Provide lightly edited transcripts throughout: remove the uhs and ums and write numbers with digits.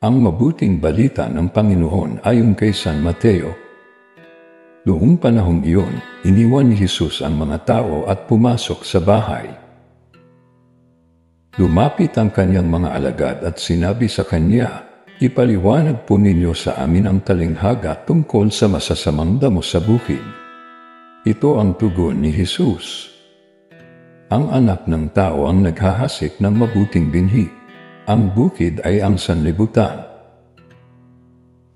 Ang mabuting balita ng Panginoon ayon kay San Mateo. Noong panahong iyon, iniwan ni Jesus ang mga tao at pumasok sa bahay. Lumapit ang kanyang mga alagad at sinabi sa kanya, "Ipaliwanag po ninyo sa amin ang talinghaga tungkol sa masasamang damo sa bukid." Ito ang tugon ni Jesus. Ang anak ng tao ang naghahasik ng mabuting binhi. Ang bukid ay ang sanlibutan.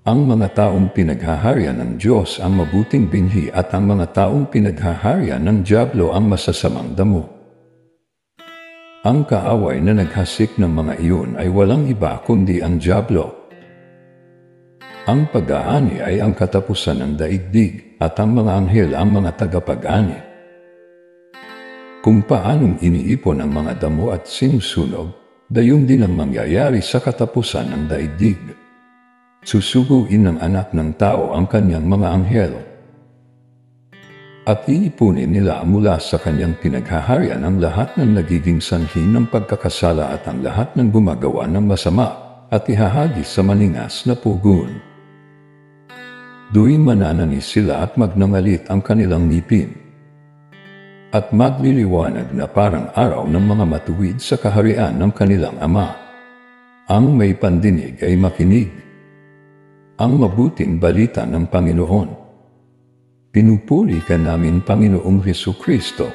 Ang mga taong pinaghaharian ng Diyos ang mabuting binhi at ang mga taong pinaghaharian ng dyablo ang masasamang damo. Ang kaaway na naghasik ng mga iyon ay walang iba kundi ang dyablo. Ang pag-aani ay ang katapusan ng daigdig at ang mga anghel ang mga tagapag-ani. Kung paanong iniipon ang mga damo at sinusunog, gayon din ang mangyayari sa katapusan ng daigdig. Susuguin ng anak ng tao ang kanyang mga anghel. At iipunin nila mula sa kanyang pinaghaharian ang lahat ng nagiging sanhi ng pagkakasala at ang lahat ng gumagawa ng masama at ihahagis sa maningas na pugon. Do'y manananis sila at magnangalit ang kanilang ngipin. At magliliwanag na parang araw ng mga matuwid sa kaharian ng kanilang Ama. Ang may pandinig ay makinig. Ang mabuting balita ng Panginoon. Pinupuri ka namin, Panginoong Hesukristo.